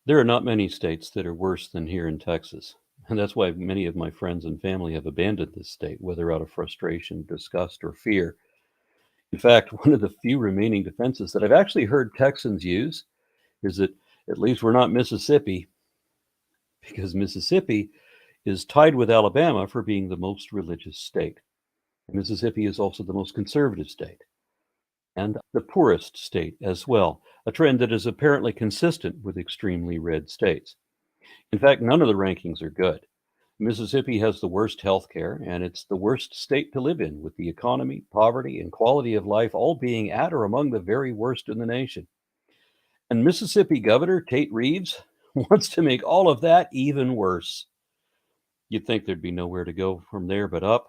There are not many states that are worse than here in Texas. And that's why many of my friends and family have abandoned this state, whether out of frustration, disgust, or fear. In fact, one of the few remaining defenses that I've actually heard Texans use is that at least we're not Mississippi, because Mississippi is tied with Alabama for being the most religious state. Mississippi is also the most conservative state and the poorest state as well, a trend that is apparently consistent with extremely red states. In fact, none of the rankings are good. Mississippi has the worst health care, and it's the worst state to live in, with the economy, poverty, and quality of life all being at or among the very worst in the nation. And Mississippi Governor Tate Reeves wants to make all of that even worse. You'd think there'd be nowhere to go from there but up,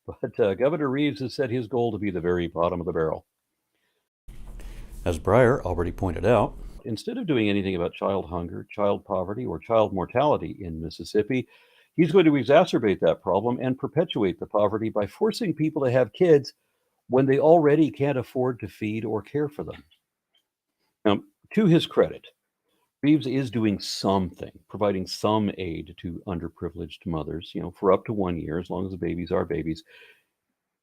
but Governor Reeves has set his goal to be the very bottom of the barrel. As Breyer already pointed out, instead of doing anything about child hunger, child poverty, or child mortality in Mississippi, he's going to exacerbate that problem and perpetuate the poverty by forcing people to have kids when they already can't afford to feed or care for them. Now, to his credit, Reeves is doing something, providing some aid to underprivileged mothers, for up to 1 year, as long as the babies are babies,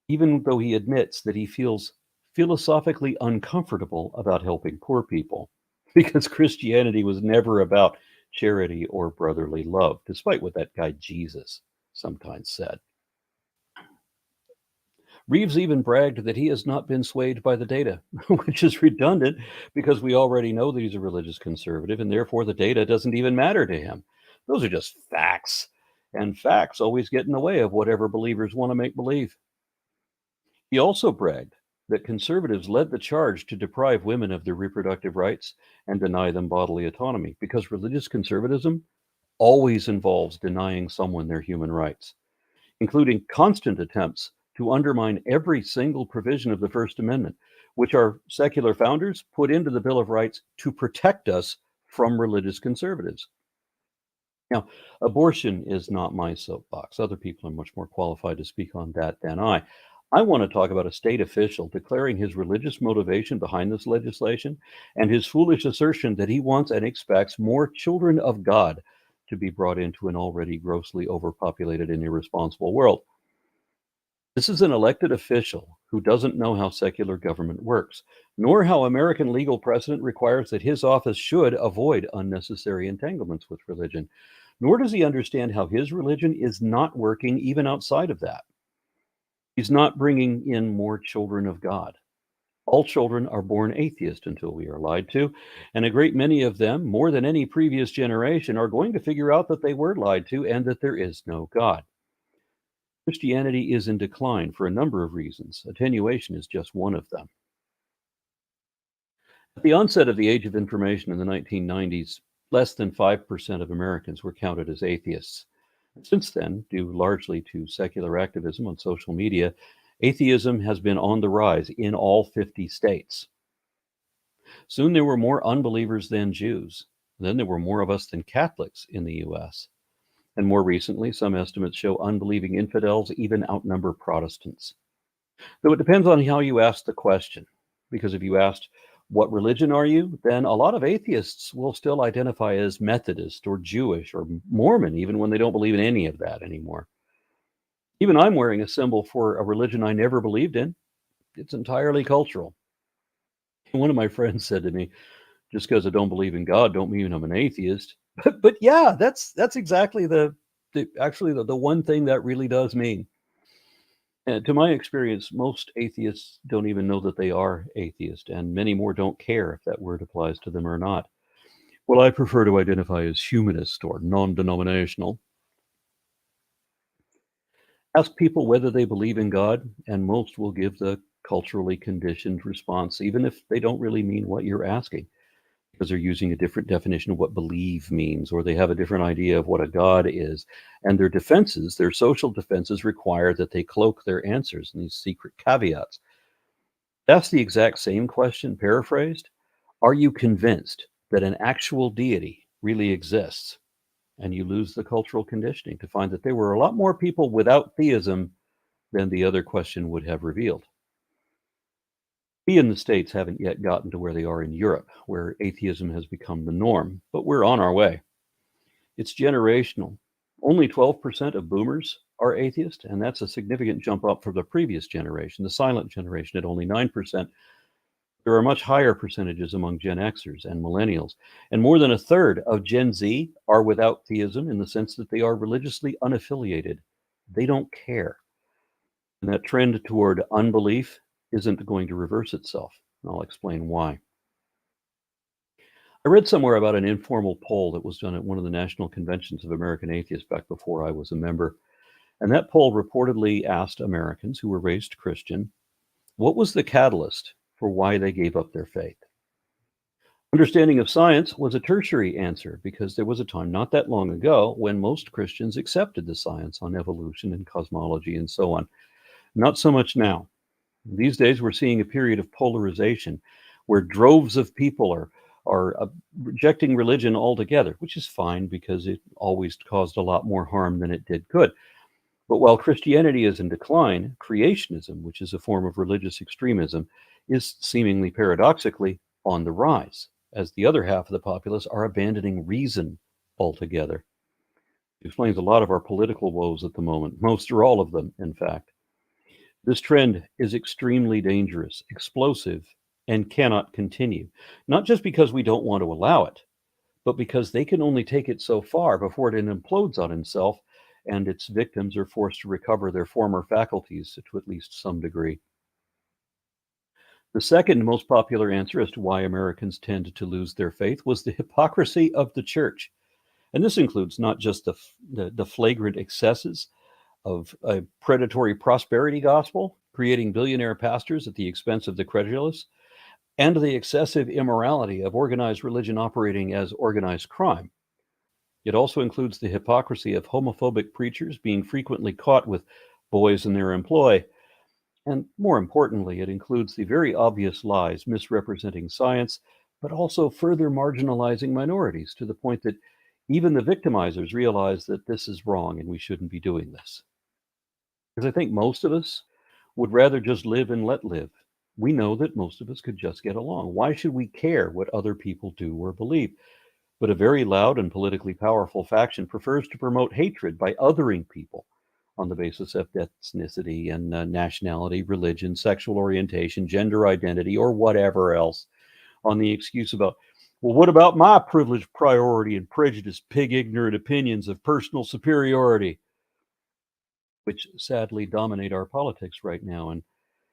even though he admits that he feels philosophically uncomfortable about helping poor people, because Christianity was never about charity or brotherly love, despite what that guy Jesus sometimes said. Reeves even bragged that he has not been swayed by the data, which is redundant because we already know that he's a religious conservative, and therefore the data doesn't even matter to him. Those are just facts, and facts always get in the way of whatever believers want to make believe. He also bragged that conservatives led the charge to deprive women of their reproductive rights and deny them bodily autonomy, because religious conservatism always involves denying someone their human rights, including constant attempts to undermine every single provision of the First Amendment, which our secular founders put into the Bill of Rights to protect us from religious conservatives. Now, abortion is not my soapbox. Other people are much more qualified to speak on that than I. I want to talk about a state official declaring his religious motivation behind this legislation and his foolish assertion that he wants and expects more children of God to be brought into an already grossly overpopulated and irresponsible world. This is an elected official who doesn't know how secular government works, nor how American legal precedent requires that his office should avoid unnecessary entanglements with religion, nor does he understand how his religion is not working even outside of that. He's not bringing in more children of God. All children are born atheist until we are lied to, and a great many of them, more than any previous generation, are going to figure out that they were lied to and that there is no God. Christianity is in decline for a number of reasons. Attenuation is just one of them. At the onset of the Age of Information in the 1990s, less than 5% of Americans were counted as atheists. Since then, due largely to secular activism on social media, atheism has been on the rise in all 50 states. Soon there were more unbelievers than Jews. Then there were more of us than Catholics in the US. And more recently, some estimates show unbelieving infidels even outnumber Protestants. Though it depends on how you ask the question, because if you asked, what religion are you? Then a lot of atheists will still identify as Methodist or Jewish or Mormon, even when they don't believe in any of that anymore. Even I'm wearing a symbol for a religion I never believed in. It's entirely cultural. One of my friends said to me, just because I don't believe in God don't mean I'm an atheist. But yeah, that's exactly the one thing that really does mean. And to my experience, most atheists don't even know that they are atheist, and many more don't care if that word applies to them or not. Well, I prefer to identify as humanist or non-denominational. Ask people whether they believe in God, and most will give the culturally conditioned response, even if they don't really mean what you're asking, because they're using a different definition of what believe means, or they have a different idea of what a God is. And their defenses, their social defenses, require that they cloak their answers in these secret caveats. That's the exact same question paraphrased. Are you convinced that an actual deity really exists? And you lose the cultural conditioning to find that there were a lot more people without theism than the other question would have revealed. We in the States haven't yet gotten to where they are in Europe, where atheism has become the norm, but we're on our way. It's generational. Only 12% of boomers are atheist, and that's a significant jump up from the previous generation, the silent generation, at only 9%. There are much higher percentages among Gen Xers and millennials, and more than a third of Gen Z are without theism in the sense that they are religiously unaffiliated. They don't care. And that trend toward unbelief isn't going to reverse itself. I'll explain why. I read somewhere about an informal poll that was done at one of the national conventions of American atheists back before I was a member. And that poll reportedly asked Americans who were raised Christian what was the catalyst for why they gave up their faith. Understanding of science was a tertiary answer because there was a time not that long ago when most Christians accepted the science on evolution and cosmology and so on. Not so much now. These days, we're seeing a period of polarization where droves of people are rejecting religion altogether, which is fine because it always caused a lot more harm than it did good. But while Christianity is in decline, creationism, which is a form of religious extremism, is seemingly paradoxically on the rise, as the other half of the populace are abandoning reason altogether. It explains a lot of our political woes at the moment, most or all of them, in fact. This trend is extremely dangerous, explosive, and cannot continue, not just because we don't want to allow it, but because they can only take it so far before it implodes on itself and its victims are forced to recover their former faculties to at least some degree. The second most popular answer as to why Americans tend to lose their faith was the hypocrisy of the church. And this includes not just the flagrant excesses of a predatory prosperity gospel, creating billionaire pastors at the expense of the credulous, and the excessive immorality of organized religion operating as organized crime. It also includes the hypocrisy of homophobic preachers being frequently caught with boys in their employ. And more importantly, it includes the very obvious lies misrepresenting science, but also further marginalizing minorities to the point that even the victimizers realize that this is wrong and we shouldn't be doing this. Because I think most of us would rather just live and let live. We know that most of us could just get along. Why should we care what other people do or believe? But a very loud and politically powerful faction prefers to promote hatred by othering people on the basis of ethnicity and nationality, religion, sexual orientation, gender identity, or whatever else, on the excuse about, well, what about my privilege, priority, and prejudice, pig ignorant opinions of personal superiority, which sadly dominate our politics right now and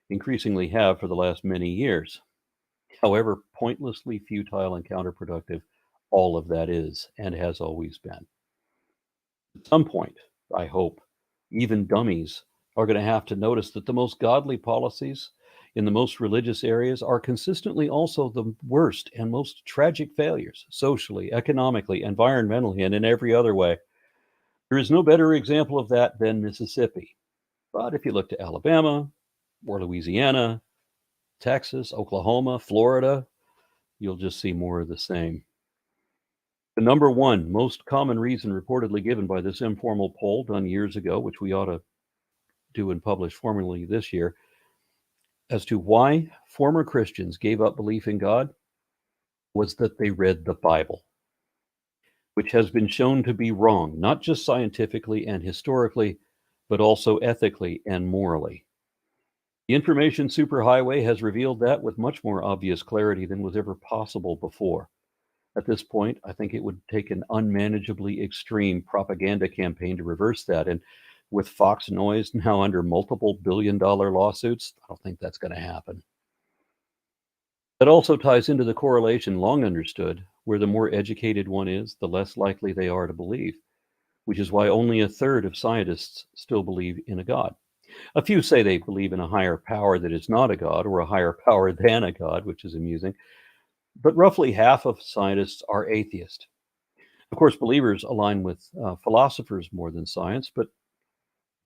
increasingly have for the last many years. However pointlessly futile and counterproductive all of that is and has always been. At some point, I hope, even dummies are going to have to notice that the most godly policies in the most religious areas are consistently also the worst and most tragic failures, socially, economically, environmentally, and in every other way. There is no better example of that than Mississippi. But if you look to Alabama or Louisiana, Texas, Oklahoma, Florida, you'll just see more of the same. The number one most common reason reportedly given by this informal poll done years ago, which we ought to do and publish formally this year, as to why former Christians gave up belief in God was that they read the Bible, which has been shown to be wrong, not just scientifically and historically, but also ethically and morally. The information superhighway has revealed that with much more obvious clarity than was ever possible before. At this point, I think it would take an unmanageably extreme propaganda campaign to reverse that. And with Fox Noise now under multiple billion-dollar lawsuits, I don't think that's going to happen. That also ties into the correlation long understood, where the more educated one is, the less likely they are to believe, which is why only a third of scientists still believe in a God. A few say they believe in a higher power that is not a God or a higher power than a God, which is amusing. But roughly half of scientists are atheist. Of course, believers align with philosophers more than science, but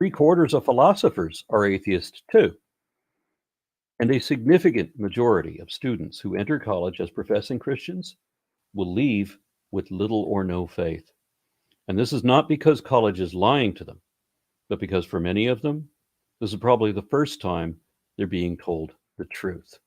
3/4 of philosophers are atheist too. And a significant majority of students who enter college as professing Christians will leave with little or no faith. And this is not because college is lying to them, but because for many of them, this is probably the first time they're being told the truth.